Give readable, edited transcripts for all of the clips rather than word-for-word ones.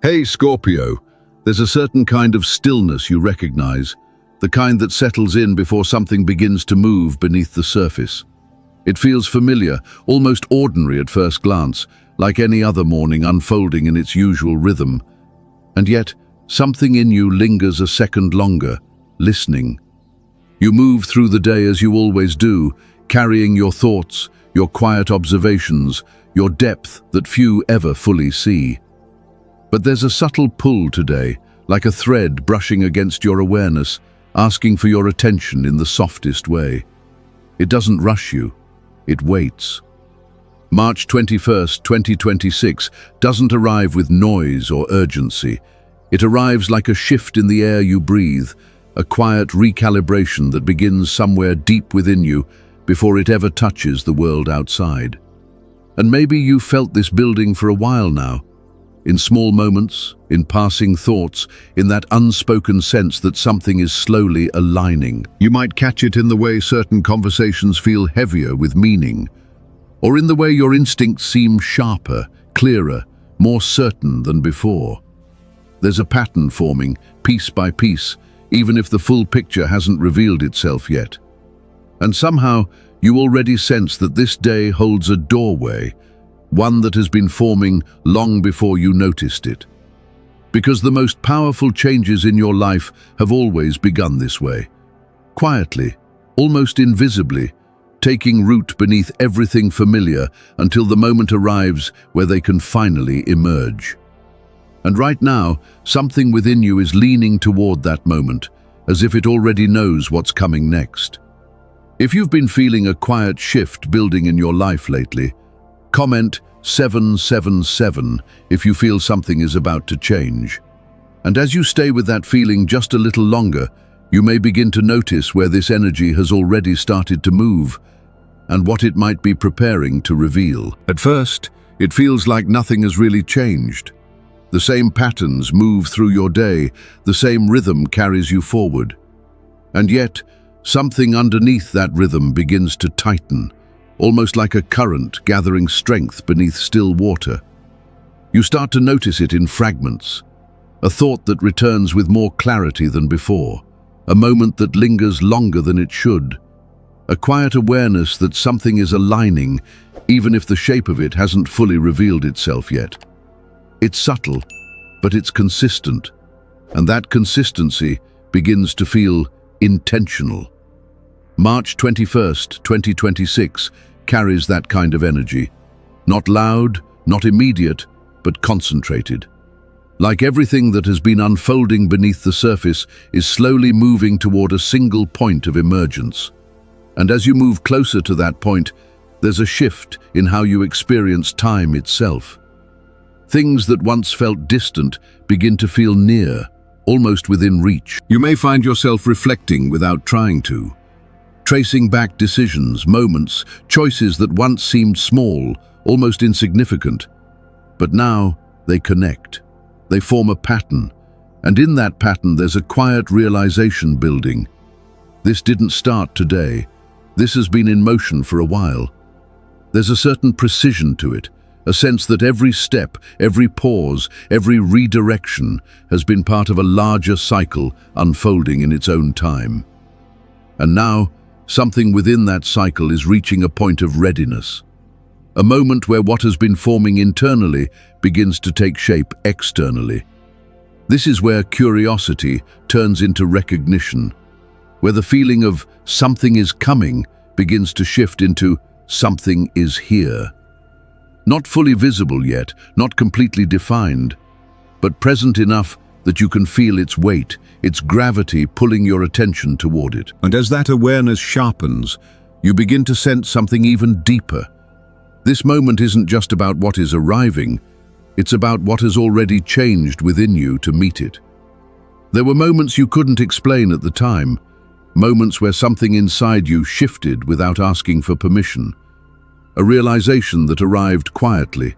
Hey, Scorpio, there's a certain kind of stillness you recognize, the kind that settles in before something begins to move beneath the surface. It feels familiar, almost ordinary at first glance, like any other morning unfolding in its usual rhythm. And yet, something in you lingers a second longer, listening. You move through the day as you always do, carrying your thoughts, your quiet observations, your depth that few ever fully see. But there's a subtle pull today, like a thread brushing against your awareness, asking for your attention in the softest way. It doesn't rush you, it waits. March 21st, 2026 doesn't arrive with noise or urgency. It arrives like a shift in the air you breathe, a quiet recalibration that begins somewhere deep within you before it ever touches the world outside. And maybe you've felt this building for a while now, in small moments, in passing thoughts, in that unspoken sense that something is slowly aligning. You might catch it in the way certain conversations feel heavier with meaning, or in the way your instincts seem sharper, clearer, more certain than before. There's a pattern forming, piece by piece, even if the full picture hasn't revealed itself yet. And somehow, you already sense that this day holds a doorway, one that has been forming long before you noticed it. Because the most powerful changes in your life have always begun this way. Quietly, almost invisibly, taking root beneath everything familiar until the moment arrives where they can finally emerge. And right now, something within you is leaning toward that moment, as if it already knows what's coming next. If you've been feeling a quiet shift building in your life lately, comment 777 if you feel something is about to change. And as you stay with that feeling just a little longer, you may begin to notice where this energy has already started to move and what it might be preparing to reveal. At first, it feels like nothing has really changed. The same patterns move through your day, the same rhythm carries you forward. And yet, something underneath that rhythm begins to tighten, almost like a current gathering strength beneath still water. You start to notice it in fragments, a thought that returns with more clarity than before, a moment that lingers longer than it should, a quiet awareness that something is aligning, even if the shape of it hasn't fully revealed itself yet. It's subtle, but it's consistent, and that consistency begins to feel intentional. March 21st, 2026 carries that kind of energy. Not loud, not immediate, but concentrated. Like everything that has been unfolding beneath the surface is slowly moving toward a single point of emergence. And as you move closer to that point, there's a shift in how you experience time itself. Things that once felt distant begin to feel near, almost within reach. You may find yourself reflecting without trying to, tracing back decisions, moments, choices that once seemed small, almost insignificant. But now they connect. They form a pattern, and in that pattern there's a quiet realization building. This didn't start today. This has been in motion for a while. There's a certain precision to it, a sense that every step, every pause, every redirection has been part of a larger cycle unfolding in its own time. And now, something within that cycle is reaching a point of readiness. A moment where what has been forming internally begins to take shape externally. This is where curiosity turns into recognition, where the feeling of something is coming begins to shift into something is here. Not fully visible yet, not completely defined, but present enough that you can feel its weight, its gravity pulling your attention toward it. And as that awareness sharpens, you begin to sense something even deeper. This moment isn't just about what is arriving, it's about what has already changed within you to meet it. There were moments you couldn't explain at the time, moments where something inside you shifted without asking for permission. A realization that arrived quietly,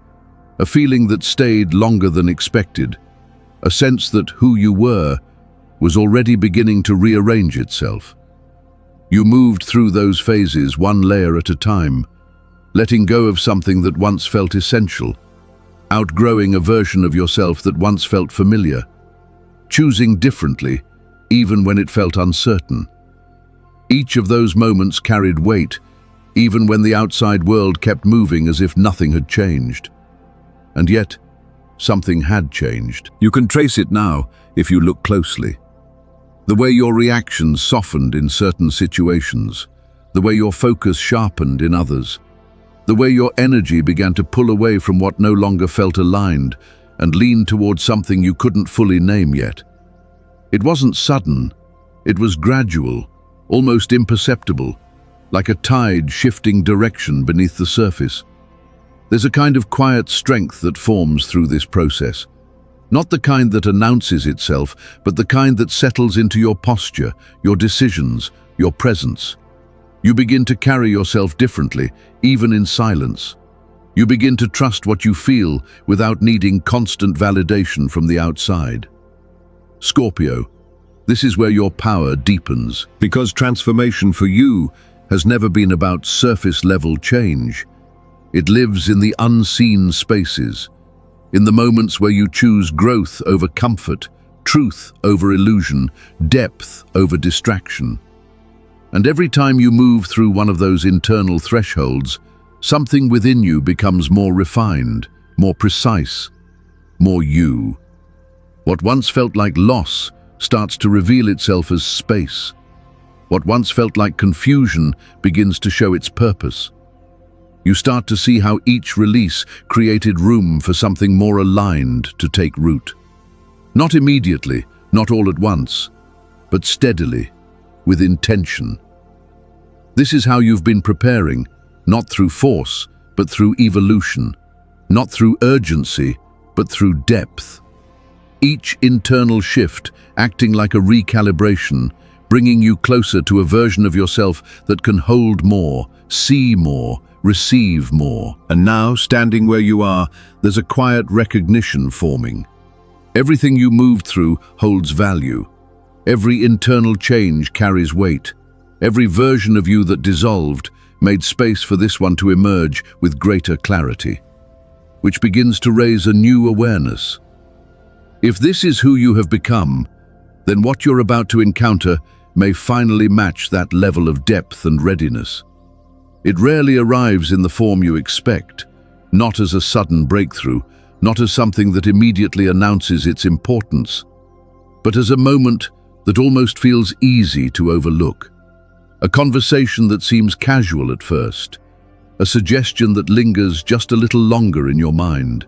a feeling that stayed longer than expected, a sense that who you were was already beginning to rearrange itself. You moved through those phases one layer at a time, letting go of something that once felt essential, outgrowing a version of yourself that once felt familiar, choosing differently, even when it felt uncertain. Each of those moments carried weight, even when the outside world kept moving as if nothing had changed. And yet, something had changed. You can trace it now if you look closely. The way your reactions softened in certain situations, the way your focus sharpened in others, the way your energy began to pull away from what no longer felt aligned and lean towards something you couldn't fully name yet. It wasn't sudden, it was gradual, almost imperceptible, like a tide shifting direction beneath the surface. There's a kind of quiet strength that forms through this process. Not the kind that announces itself, but the kind that settles into your posture, your decisions, your presence. You begin to carry yourself differently, even in silence. You begin to trust what you feel without needing constant validation from the outside. Scorpio, this is where your power deepens, because transformation for you has never been about surface-level change. It lives in the unseen spaces, in the moments where you choose growth over comfort, truth over illusion, depth over distraction. And every time you move through one of those internal thresholds, something within you becomes more refined, more precise, more you. What once felt like loss starts to reveal itself as space. What once felt like confusion begins to show its purpose. You start to see how each release created room for something more aligned to take root. Not immediately, not all at once, but steadily, with intention. This is how you've been preparing, not through force, but through evolution, not through urgency, but through depth. Each internal shift acting like a recalibration, bringing you closer to a version of yourself that can hold more, see more, receive more. And now, standing where you are, there's a quiet recognition forming. Everything you moved through holds value. Every internal change carries weight. Every version of you that dissolved made space for this one to emerge with greater clarity, which begins to raise a new awareness. If this is who you have become, then what you're about to encounter may finally match that level of depth and readiness. It rarely arrives in the form you expect, not as a sudden breakthrough, not as something that immediately announces its importance, but as a moment that almost feels easy to overlook. A conversation that seems casual at first, a suggestion that lingers just a little longer in your mind,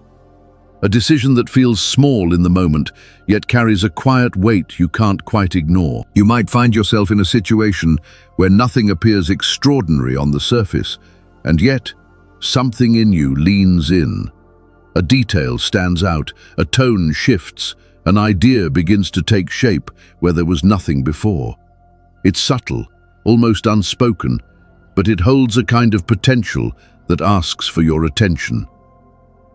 a decision that feels small in the moment, yet carries a quiet weight you can't quite ignore. You might find yourself in a situation where nothing appears extraordinary on the surface, and yet something in you leans in. A detail stands out, a tone shifts, an idea begins to take shape where there was nothing before. It's subtle, almost unspoken, but it holds a kind of potential that asks for your attention.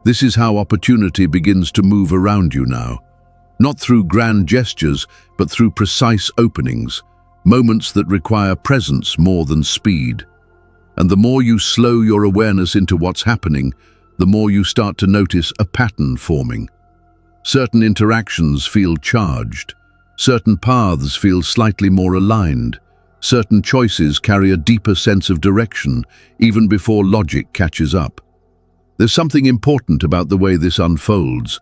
This is how opportunity begins to move around you now, not through grand gestures, but through precise openings, moments that require presence more than speed. And the more you slow your awareness into what's happening, the more you start to notice a pattern forming. Certain interactions feel charged, certain paths feel slightly more aligned, certain choices carry a deeper sense of direction, even before logic catches up. There's something important about the way this unfolds.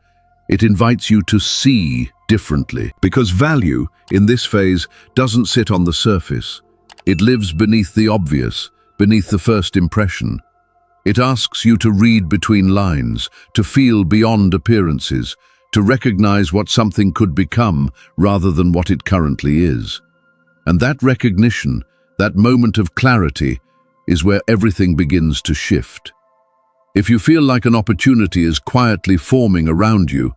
It invites you to see differently, because value, in this phase, doesn't sit on the surface. It lives beneath the obvious, beneath the first impression. It asks you to read between lines, to feel beyond appearances, to recognize what something could become rather than what it currently is. And that recognition, that moment of clarity, is where everything begins to shift. If you feel like an opportunity is quietly forming around you,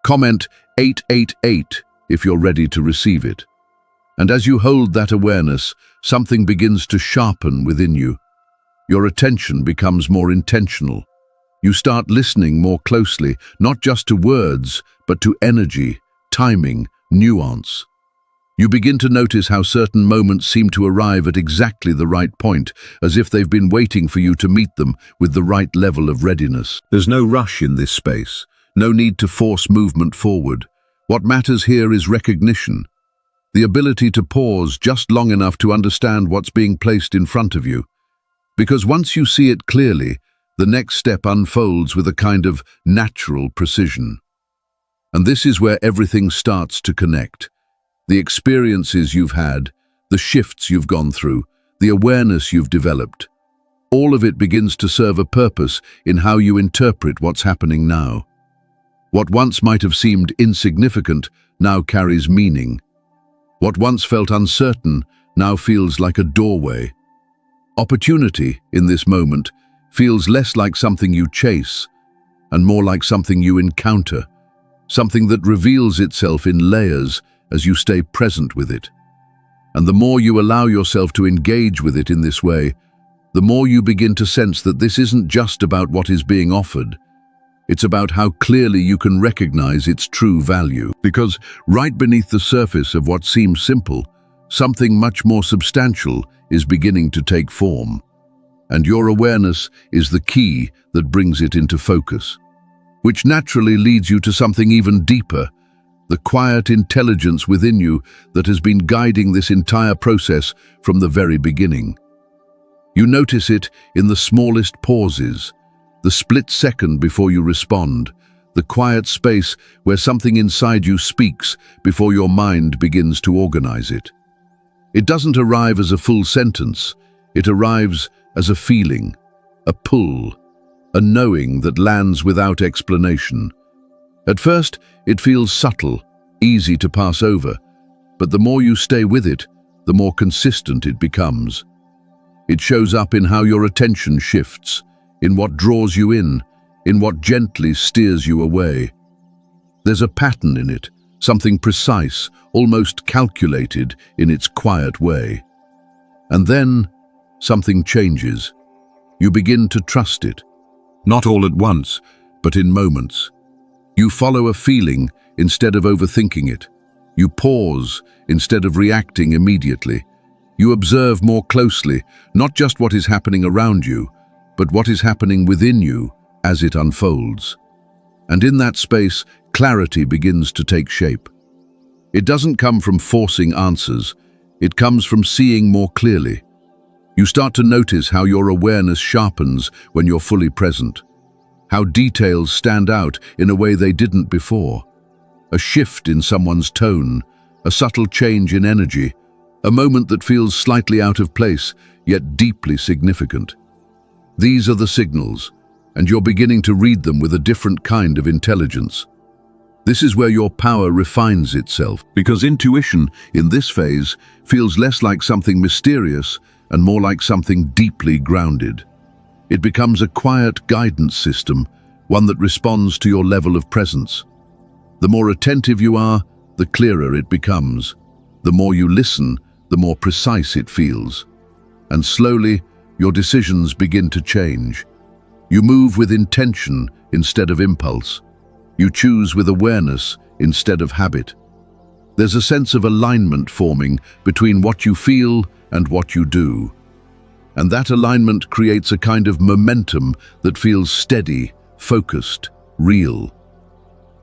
comment 888 if you're ready to receive it. And as you hold that awareness, something begins to sharpen within you. Your attention becomes more intentional. You start listening more closely, not just to words, but to energy, timing, nuance. You begin to notice how certain moments seem to arrive at exactly the right point, as if they've been waiting for you to meet them with the right level of readiness. There's no rush in this space, no need to force movement forward. What matters here is recognition, the ability to pause just long enough to understand what's being placed in front of you. Because once you see it clearly, the next step unfolds with a kind of natural precision. And this is where everything starts to connect. The experiences you've had, the shifts you've gone through, the awareness you've developed, all of it begins to serve a purpose in how you interpret what's happening now. What once might have seemed insignificant now carries meaning. What once felt uncertain now feels like a doorway. Opportunity, in this moment, feels less like something you chase and more like something you encounter, something that reveals itself in layers as you stay present with it. And the more you allow yourself to engage with it in this way, the more you begin to sense that this isn't just about what is being offered. It's about how clearly you can recognize its true value. Because right beneath the surface of what seems simple, something much more substantial is beginning to take form. And your awareness is the key that brings it into focus, which naturally leads you to something even deeper, the quiet intelligence within you that has been guiding this entire process from the very beginning. You notice it in the smallest pauses, the split second before you respond, the quiet space where something inside you speaks before your mind begins to organize it. It doesn't arrive as a full sentence, it arrives as a feeling, a pull, a knowing that lands without explanation. At first, it feels subtle, easy to pass over, but the more you stay with it, the more consistent it becomes. It shows up in how your attention shifts, in what draws you in what gently steers you away. There's a pattern in it, something precise, almost calculated in its quiet way. And then, something changes. You begin to trust it. Not all at once, but in moments. You follow a feeling instead of overthinking it. You pause instead of reacting immediately. You observe more closely, not just what is happening around you, but what is happening within you as it unfolds. And in that space, clarity begins to take shape. It doesn't come from forcing answers, it comes from seeing more clearly. You start to notice how your awareness sharpens when you're fully present, how details stand out in a way they didn't before. A shift in someone's tone, a subtle change in energy, a moment that feels slightly out of place, yet deeply significant. These are the signals, and you're beginning to read them with a different kind of intelligence. This is where your power refines itself, because intuition, in this phase, feels less like something mysterious and more like something deeply grounded. It becomes a quiet guidance system, one that responds to your level of presence. The more attentive you are, the clearer it becomes. The more you listen, the more precise it feels. And slowly, your decisions begin to change. You move with intention instead of impulse. You choose with awareness instead of habit. There's a sense of alignment forming between what you feel and what you do. And that alignment creates a kind of momentum that feels steady, focused, real.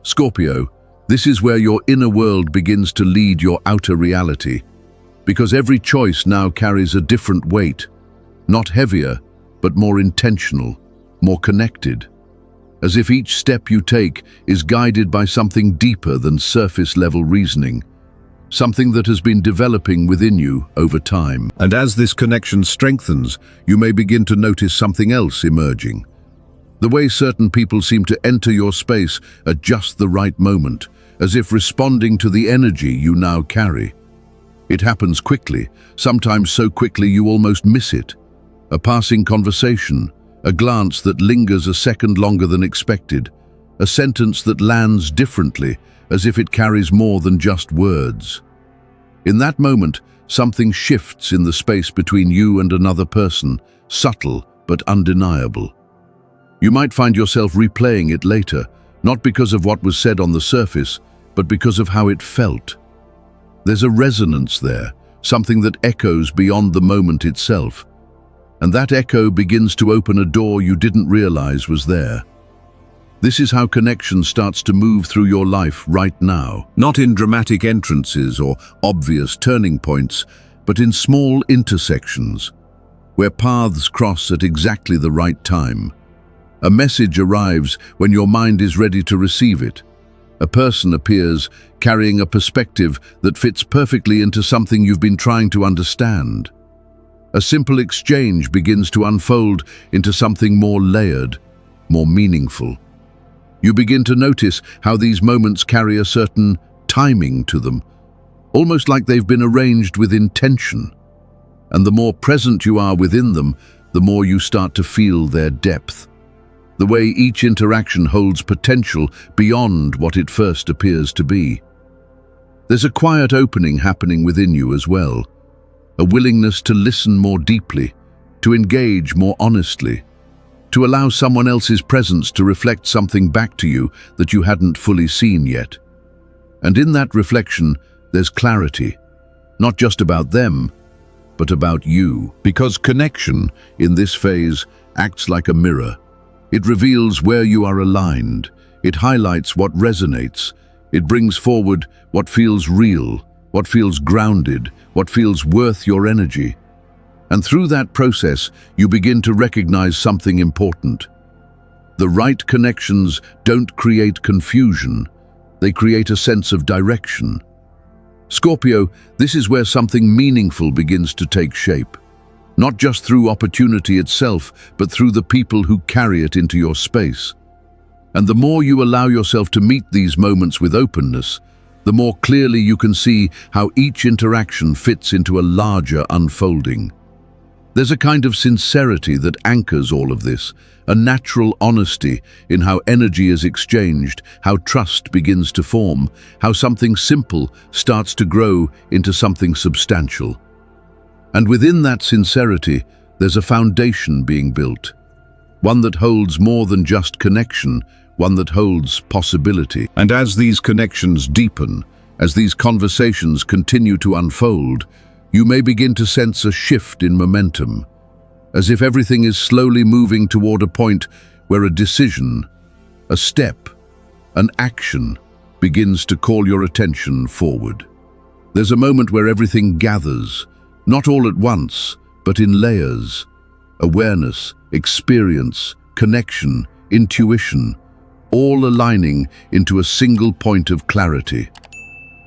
Scorpio, this is where your inner world begins to lead your outer reality, because every choice now carries a different weight, not heavier, but more intentional, more connected, as if each step you take is guided by something deeper than surface-level reasoning, something that has been developing within you over time. And as this connection strengthens, you may begin to notice something else emerging. The way certain people seem to enter your space at just the right moment, as if responding to the energy you now carry. It happens quickly, sometimes so quickly you almost miss it. A passing conversation, a glance that lingers a second longer than expected, a sentence that lands differently, as if it carries more than just words. In that moment, something shifts in the space between you and another person, subtle but undeniable. You might find yourself replaying it later, not because of what was said on the surface, but because of how it felt. There's a resonance there, something that echoes beyond the moment itself. And that echo begins to open a door you didn't realize was there. This is how connection starts to move through your life right now. Not in dramatic entrances or obvious turning points, but in small intersections, where paths cross at exactly the right time. A message arrives when your mind is ready to receive it. A person appears carrying a perspective that fits perfectly into something you've been trying to understand. A simple exchange begins to unfold into something more layered, more meaningful. You begin to notice how these moments carry a certain timing to them, almost like they've been arranged with intention. And the more present you are within them, the more you start to feel their depth. The way each interaction holds potential beyond what it first appears to be. There's a quiet opening happening within you as well, a willingness to listen more deeply, to engage more honestly, to allow someone else's presence to reflect something back to you that you hadn't fully seen yet. And in that reflection, there's clarity, not just about them, but about you. Because connection, in this phase, acts like a mirror. It reveals where you are aligned. It highlights what resonates. It brings forward what feels real, what feels grounded, what feels worth your energy. And through that process, you begin to recognize something important. The right connections don't create confusion. They create a sense of direction. Scorpio, this is where something meaningful begins to take shape. Not just through opportunity itself, but through the people who carry it into your space. And the more you allow yourself to meet these moments with openness, the more clearly you can see how each interaction fits into a larger unfolding. There's a kind of sincerity that anchors all of this, a natural honesty in how energy is exchanged, how trust begins to form, how something simple starts to grow into something substantial. And within that sincerity, there's a foundation being built, one that holds more than just connection, one that holds possibility. And as these connections deepen, as these conversations continue to unfold, you may begin to sense a shift in momentum, as if everything is slowly moving toward a point where a decision, a step, an action begins to call your attention forward. There's a moment where everything gathers, not all at once, but in layers. Awareness, experience, connection, intuition, all aligning into a single point of clarity.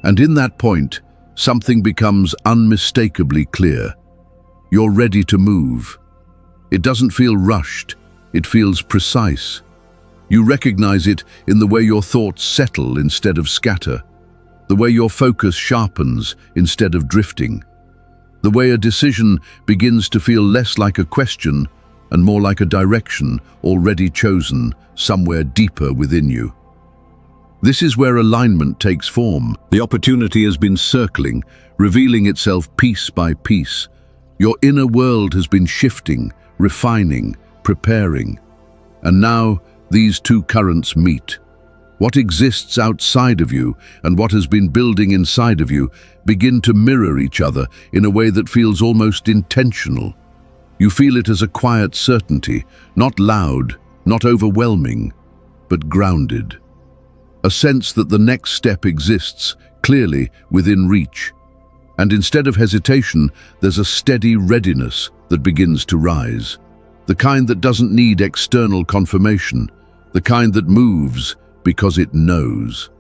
And in that point, something becomes unmistakably clear. You're ready to move. It doesn't feel rushed, it feels precise. You recognize it in the way your thoughts settle instead of scatter, the way your focus sharpens instead of drifting, the way a decision begins to feel less like a question and more like a direction already chosen somewhere deeper within you. This is where alignment takes form. The opportunity has been circling, revealing itself piece by piece. Your inner world has been shifting, refining, preparing. And now these two currents meet. What exists outside of you and what has been building inside of you begin to mirror each other in a way that feels almost intentional. You feel it as a quiet certainty, not loud, not overwhelming, but grounded. A sense that the next step exists, clearly within reach. And instead of hesitation, there's a steady readiness that begins to rise. The kind that doesn't need external confirmation, the kind that moves because it knows.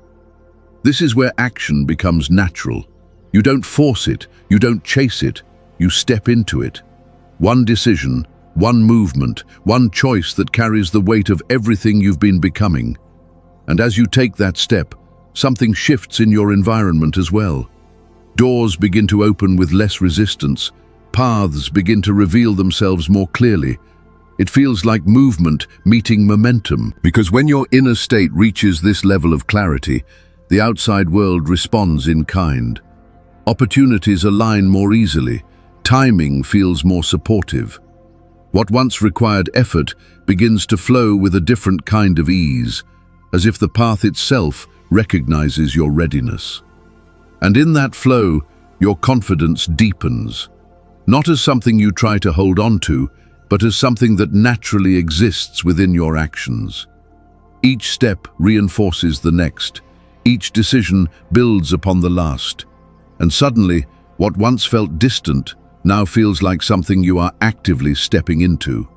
This is where action becomes natural. You don't force it, you don't chase it, you step into it. One decision, one movement, one choice that carries the weight of everything you've been becoming. And as you take that step, something shifts in your environment as well. Doors begin to open with less resistance. Paths begin to reveal themselves more clearly. It feels like movement meeting momentum. Because when your inner state reaches this level of clarity, the outside world responds in kind. Opportunities align more easily. Timing feels more supportive. What once required effort begins to flow with a different kind of ease, as if the path itself recognizes your readiness. And in that flow, your confidence deepens, not as something you try to hold on to, but as something that naturally exists within your actions. Each step reinforces the next. Each decision builds upon the last. And suddenly, what once felt distant now feels like something you are actively stepping into.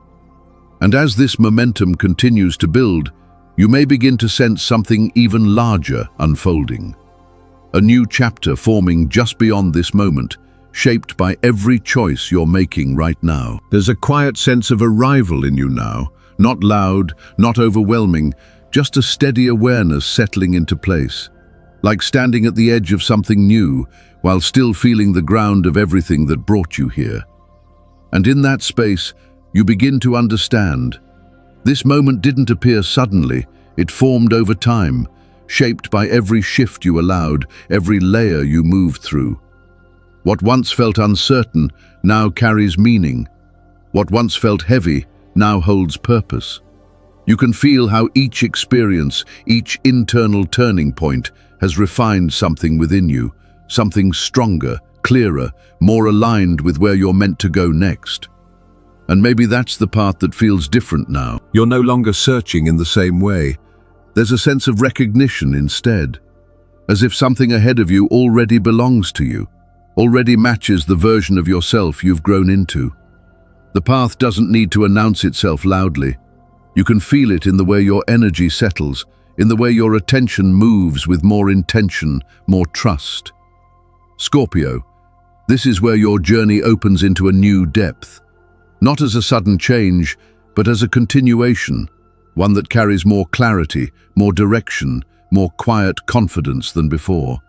And as this momentum continues to build, you may begin to sense something even larger unfolding. A new chapter forming just beyond this moment, shaped by every choice you're making right now. There's a quiet sense of arrival in you now, not loud, not overwhelming, just a steady awareness settling into place. Like standing at the edge of something new, while still feeling the ground of everything that brought you here. And in that space, you begin to understand. This moment didn't appear suddenly, it formed over time, shaped by every shift you allowed, every layer you moved through. What once felt uncertain now carries meaning. What once felt heavy now holds purpose. You can feel how each experience, each internal turning point has refined something within you, something stronger, clearer, more aligned with where you're meant to go next. And maybe that's the part that feels different now. You're no longer searching in the same way. There's a sense of recognition instead, as if something ahead of you already belongs to you, already matches the version of yourself you've grown into. The path doesn't need to announce itself loudly. You can feel it in the way your energy settles, in the way your attention moves with more intention, more trust. Scorpio, this is where your journey opens into a new depth. Not as a sudden change, but as a continuation, one that carries more clarity, more direction, more quiet confidence than before.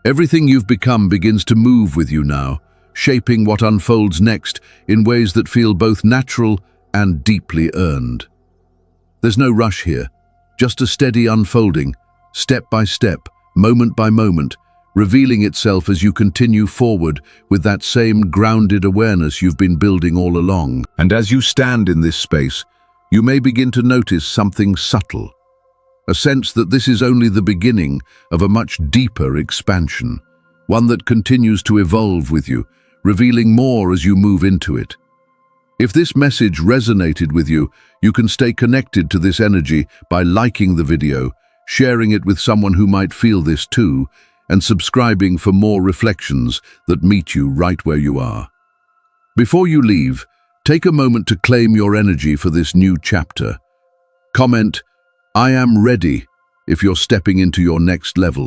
Everything you've become begins to move with you now, shaping what unfolds next in ways that feel both natural and deeply earned. There's no rush here, just a steady unfolding, step by step, moment by moment, revealing itself as you continue forward with that same grounded awareness you've been building all along. And as you stand in this space, you may begin to notice something subtle, a sense that this is only the beginning of a much deeper expansion, one that continues to evolve with you, revealing more as you move into it. If this message resonated with you, you can stay connected to this energy by liking the video, sharing it with someone who might feel this too, and subscribing for more reflections that meet you right where you are. Before you leave, take a moment to claim your energy for this new chapter. Comment, "I am ready," if you're stepping into your next level.